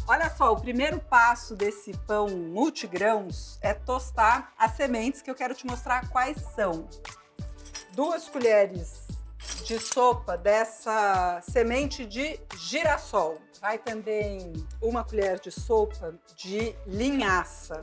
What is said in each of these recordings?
Olha só, o primeiro passo desse pão multigrãos é tostar as sementes, que eu quero te mostrar quais são. 2 colheres de sopa dessa semente de girassol. Vai também 1 colher de sopa de linhaça.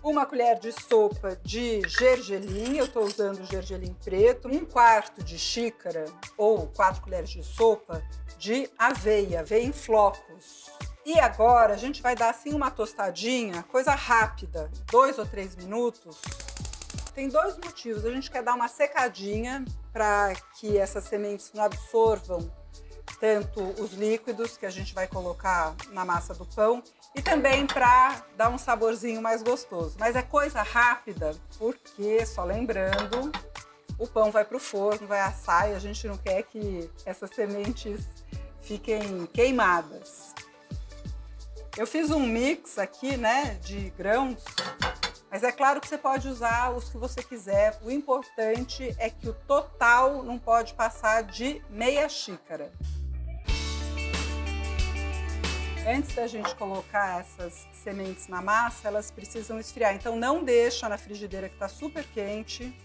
1 colher de sopa de gergelim, eu estou usando gergelim preto. 1/4 de xícara ou 4 colheres de sopa de aveia, aveia em flocos. E agora a gente vai dar assim uma tostadinha, coisa rápida, 2 ou 3 minutos. Tem 2 motivos. A gente quer dar uma secadinha para que essas sementes não absorvam tanto os líquidos que a gente vai colocar na massa do pão e também para dar um saborzinho mais gostoso. Mas é coisa rápida porque, só lembrando, o pão vai para o forno, vai assar e a gente não quer que essas sementes fiquem queimadas. Eu fiz um mix aqui, né, de grãos, mas é claro que você pode usar os que você quiser. O importante é que o total não pode passar de meia xícara. Antes da gente colocar essas sementes na massa, elas precisam esfriar. Então não deixa na frigideira que está super quente.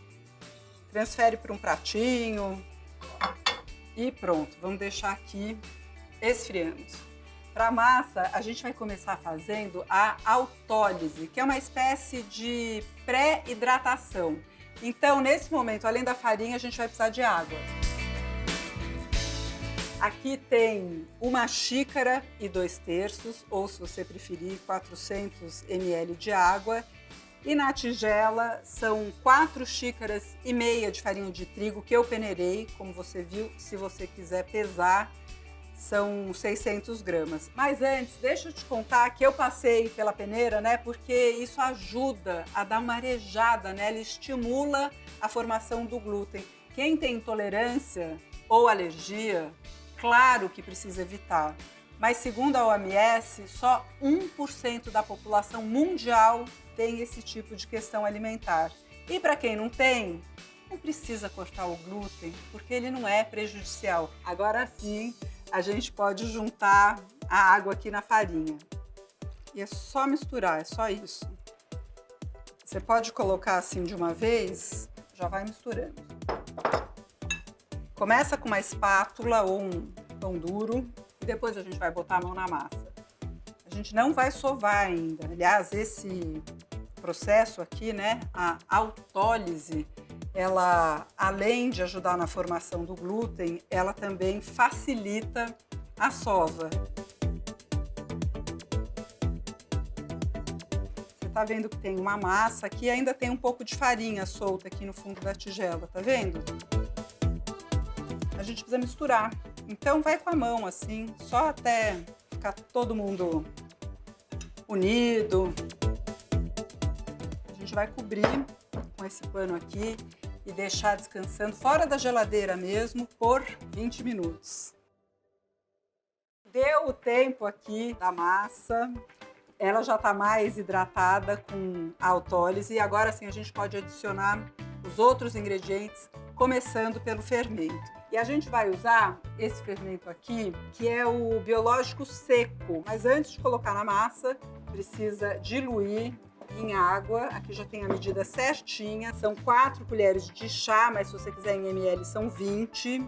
Transfere para um pratinho e pronto. Vamos deixar aqui esfriando. Para a massa, a gente vai começar fazendo a autólise, que é uma espécie de pré-hidratação. Então, nesse momento, além da farinha, a gente vai precisar de água. Aqui tem 1 xícara e 2/3, ou se você preferir, 400 ml de água. E na tigela são 4 xícaras e meia de farinha de trigo, que eu peneirei, como você viu. Se você quiser pesar, são 600 gramas. Mas antes, deixa eu te contar que eu passei pela peneira, né? Porque isso ajuda a dar uma arejada, né? Ele estimula a formação do glúten. Quem tem intolerância ou alergia, claro que precisa evitar. Mas segundo a OMS, só 1% da população mundial tem esse tipo de questão alimentar. E para quem não tem, não precisa cortar o glúten, porque ele não é prejudicial. Agora sim, a gente pode juntar a água aqui na farinha. E é só misturar, é só isso. Você pode colocar assim de uma vez, já vai misturando. Começa com uma espátula ou um pão duro e depois a gente vai botar a mão na massa. A gente não vai sovar ainda. Aliás, esse processo aqui, né, a autólise, ela, além de ajudar na formação do glúten, ela também facilita a sova. Você tá vendo que tem uma massa aqui, ainda tem um pouco de farinha solta aqui no fundo da tigela, tá vendo? A gente precisa misturar. Então vai com a mão assim, só até ficar todo mundo unido. A gente vai cobrir com esse pano aqui e deixar descansando fora da geladeira mesmo por 20 minutos. Deu o tempo aqui da massa, ela já está mais hidratada com a autólise e agora sim a gente pode adicionar os outros ingredientes, começando pelo fermento. E a gente vai usar esse fermento aqui, que é o biológico seco, mas antes de colocar na massa, precisa diluir em água. Aqui já tem a medida certinha, são 4 colheres de chá, mas se você quiser em ml são 20.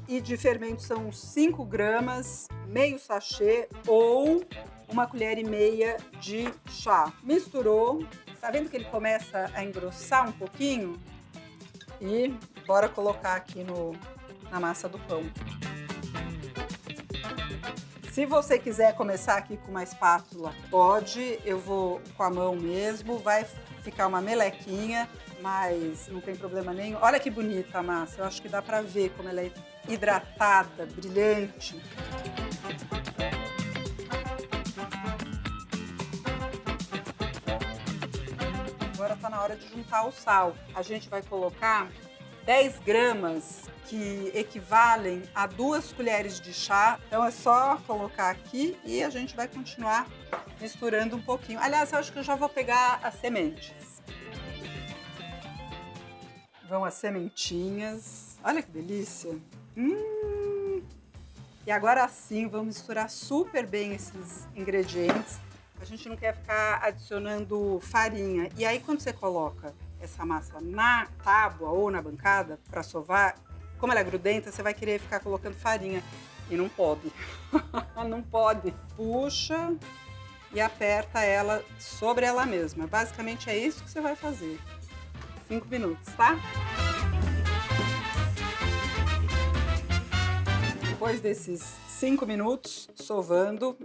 E de fermento são 5 gramas, meio sachê ou 1 colher e meia de chá. Misturou, tá vendo que ele começa a engrossar um pouquinho? E bora colocar aqui na massa do pão. Se você quiser começar aqui com uma espátula, pode. Eu vou com a mão mesmo, vai ficar uma melequinha, mas não tem problema nenhum. Olha que bonita a massa, eu acho que dá pra ver como ela é hidratada, brilhante. Agora tá na hora de juntar o sal. A gente vai colocar 10 gramas, que equivalem a 2 colheres de chá. Então é só colocar aqui e a gente vai continuar misturando um pouquinho. Aliás, eu acho que eu já vou pegar as sementes. Vão as sementinhas. Olha que delícia! E agora sim, vamos misturar super bem esses ingredientes. A gente não quer ficar adicionando farinha. E aí, quando você coloca essa massa na tábua ou na bancada para sovar, como ela é grudenta, você vai querer ficar colocando farinha. E não pode. Não pode. Puxa e aperta ela sobre ela mesma. Basicamente é isso que você vai fazer. 5 minutos, tá? Depois desses 5 minutos sovando,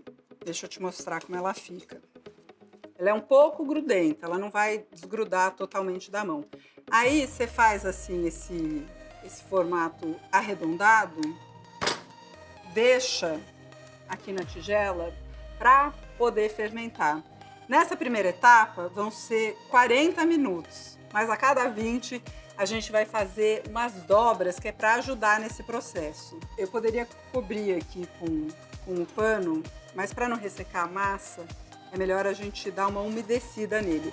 deixa eu te mostrar como ela fica. Ela é um pouco grudenta, ela não vai desgrudar totalmente da mão. Aí você faz assim esse formato arredondado, deixa aqui na tigela para poder fermentar. Nessa primeira etapa vão ser 40 minutos, mas a cada 20 a gente vai fazer umas dobras que é para ajudar nesse processo. Eu poderia cobrir aqui com um pano, mas para não ressecar a massa, é melhor a gente dar uma umedecida nele.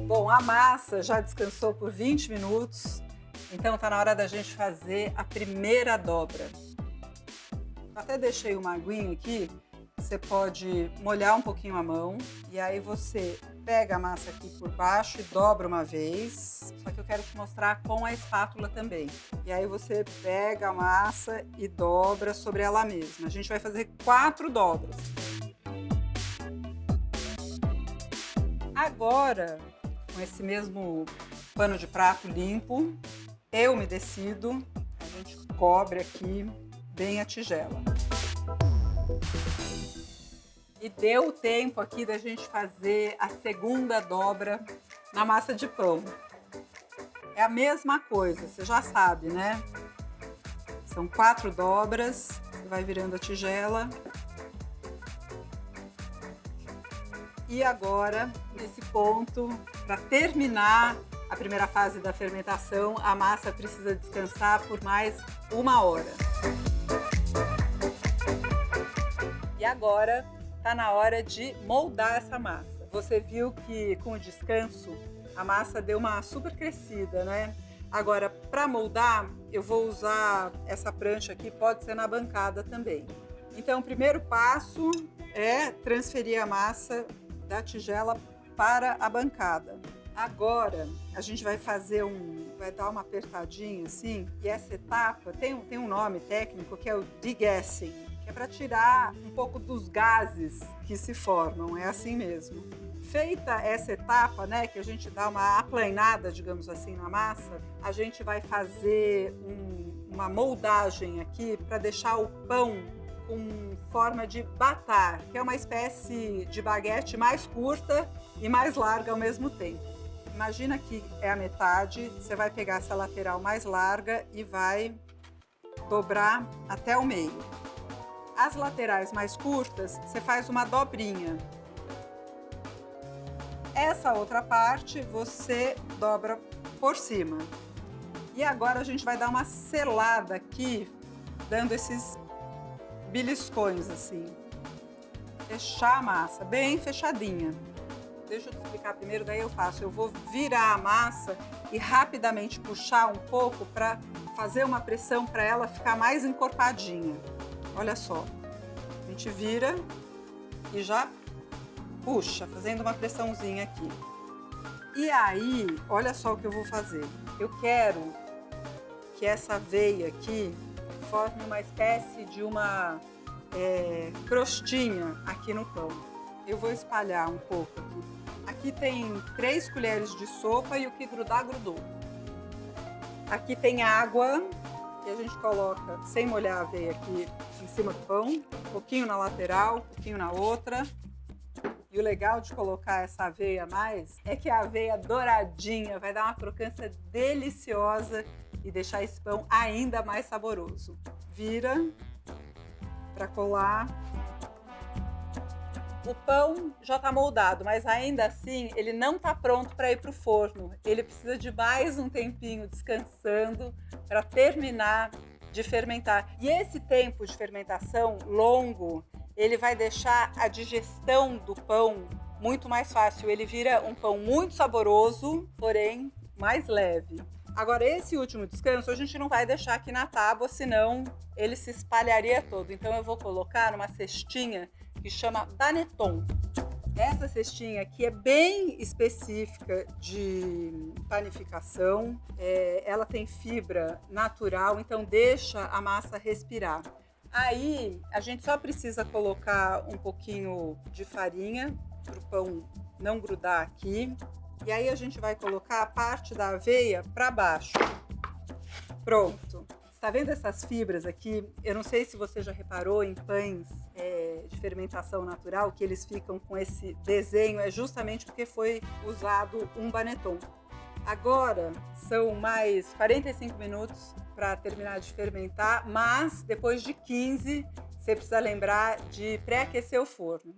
Bom, a massa já descansou por 20 minutos, então tá na hora da gente fazer a primeira dobra. Até deixei uma aguinha aqui. Você pode molhar um pouquinho a mão e aí você pega a massa aqui por baixo e dobra uma vez. Só que eu quero te mostrar com a espátula também. E aí você pega a massa e dobra sobre ela mesma. A gente vai fazer 4 dobras. Agora, com esse mesmo pano de prato limpo e umedecido, a gente cobre aqui bem a tigela. E deu tempo aqui da gente fazer a segunda dobra na massa de pão. É a mesma coisa, você já sabe, né? São 4 dobras, você vai virando a tigela. E agora, nesse ponto, para terminar a primeira fase da fermentação, a massa precisa descansar por mais 1 hora. E agora tá na hora de moldar essa massa. Você viu que com o descanso a massa deu uma super crescida, né? Agora, para moldar, eu vou usar essa prancha aqui, pode ser na bancada também. Então, o primeiro passo é transferir a massa da tigela para a bancada. Agora, a gente vai fazer vai dar uma apertadinha assim, e essa etapa tem um nome técnico que é o degassing, que é para tirar um pouco dos gases que se formam, é assim mesmo. Feita essa etapa, né, que a gente dá uma aplanada, digamos assim, na massa, a gente vai fazer uma moldagem aqui para deixar o pão com forma de batar, que é uma espécie de baguete mais curta e mais larga ao mesmo tempo. Imagina que é a metade, você vai pegar essa lateral mais larga e vai dobrar até o meio. As laterais mais curtas, você faz uma dobrinha. Essa outra parte você dobra por cima. E agora a gente vai dar uma selada aqui, dando esses beliscões assim. Fechar a massa, bem fechadinha. Deixa eu te explicar primeiro, daí eu faço. Eu vou virar a massa e rapidamente puxar um pouco para fazer uma pressão para ela ficar mais encorpadinha. Olha só. A gente vira e já puxa, fazendo uma pressãozinha aqui. E aí, olha só o que eu vou fazer. Eu quero que essa veia aqui forme uma espécie de uma crostinha aqui no pão. Eu vou espalhar um pouco aqui. Aqui tem 3 colheres de sopa e o que grudar, grudou. Aqui tem água e a gente coloca, sem molhar a aveia aqui em cima do pão, um pouquinho na lateral, um pouquinho na outra. E o legal de colocar essa aveia a mais é que a aveia douradinha vai dar uma crocância deliciosa e deixar esse pão ainda mais saboroso. Vira para colar. O pão já está moldado, mas ainda assim ele não está pronto para ir para o forno. Ele precisa de mais um tempinho descansando para terminar de fermentar. E esse tempo de fermentação longo, ele vai deixar a digestão do pão muito mais fácil. Ele vira um pão muito saboroso, porém mais leve. Agora, esse último descanso a gente não vai deixar aqui na tábua, senão ele se espalharia todo. Então eu vou colocar numa cestinha que chama Baneton. Essa cestinha aqui é bem específica de panificação, ela tem fibra natural, então deixa a massa respirar. Aí a gente só precisa colocar um pouquinho de farinha para o pão não grudar aqui. E aí a gente vai colocar a parte da aveia para baixo. Pronto. Está vendo essas fibras aqui? Eu não sei se você já reparou em pães de fermentação natural, que eles ficam com esse desenho, é justamente porque foi usado um Baneton. Agora são mais 45 minutos para terminar de fermentar, mas depois de 15 você precisa lembrar de pré-aquecer o forno.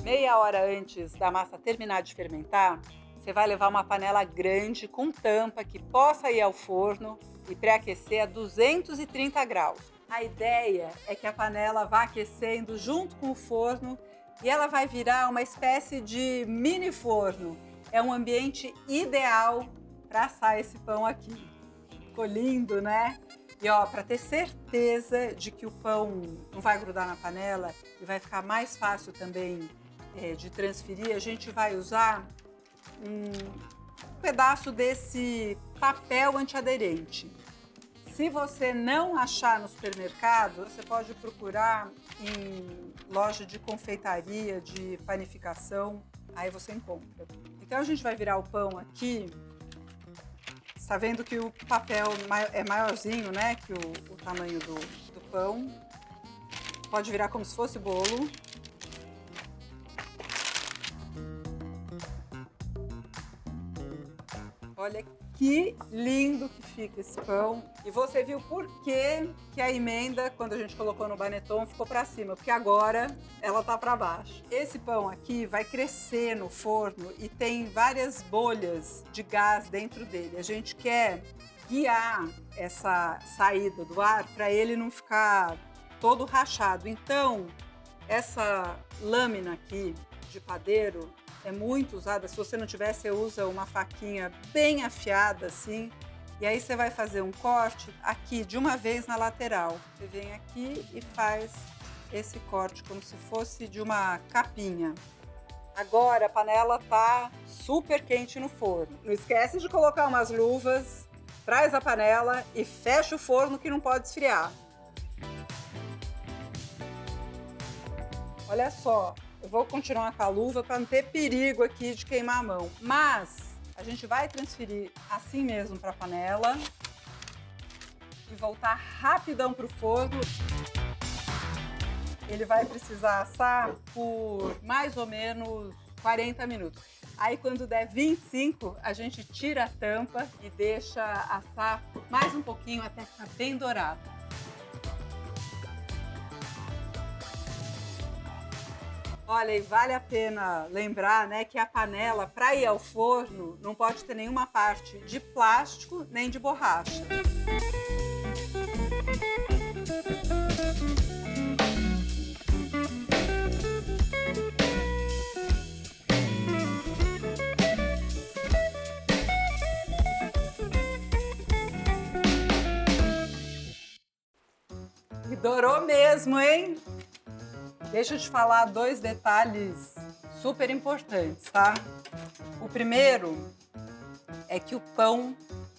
Meia hora antes da massa terminar de fermentar, você vai levar uma panela grande com tampa que possa ir ao forno e pré-aquecer a 230 graus. A ideia é que a panela vá aquecendo junto com o forno e ela vai virar uma espécie de mini forno. É um ambiente ideal para assar esse pão aqui. Ficou lindo, né? E ó, para ter certeza de que o pão não vai grudar na panela e vai ficar mais fácil também de transferir, a gente vai usar um pedaço desse papel antiaderente. Se você não achar no supermercado, você pode procurar em loja de confeitaria, de panificação, aí você encontra. Então a gente vai virar o pão aqui. Está vendo que o papel é maiorzinho, né, que o tamanho do pão. Pode virar como se fosse bolo. Olha que lindo que fica esse pão. E você viu por que a emenda, quando a gente colocou no Baneton, ficou para cima, porque agora ela tá para baixo. Esse pão aqui vai crescer no forno e tem várias bolhas de gás dentro dele. A gente quer guiar essa saída do ar para ele não ficar todo rachado. Então, essa lâmina aqui de padeiro é muito usada. Se você não tiver, você usa uma faquinha bem afiada assim. E aí você vai fazer um corte aqui de uma vez na lateral. Você vem aqui e faz esse corte como se fosse de uma capinha. Agora a panela tá super quente no forno. Não esquece de colocar umas luvas, traz a panela e fecha o forno que não pode esfriar. Olha só. Eu vou continuar com a luva para não ter perigo aqui de queimar a mão. Mas a gente vai transferir assim mesmo para a panela e voltar rapidão para o forno. Ele vai precisar assar por mais ou menos 40 minutos. Aí quando der 25, a gente tira a tampa e deixa assar mais um pouquinho até ficar bem dourado. Olha, e vale a pena lembrar, né, que a panela, para ir ao forno, não pode ter nenhuma parte de plástico nem de borracha. E dourou mesmo, hein? Deixa eu te falar dois detalhes super importantes, tá? O primeiro é que o pão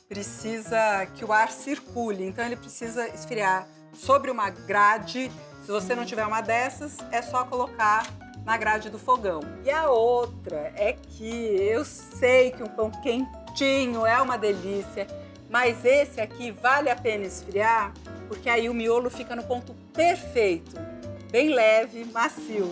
precisa que o ar circule, então ele precisa esfriar sobre uma grade. Se você não tiver uma dessas, é só colocar na grade do fogão. E a outra é que eu sei que um pão quentinho é uma delícia, mas esse aqui vale a pena esfriar, porque aí o miolo fica no ponto perfeito. Bem leve, macio.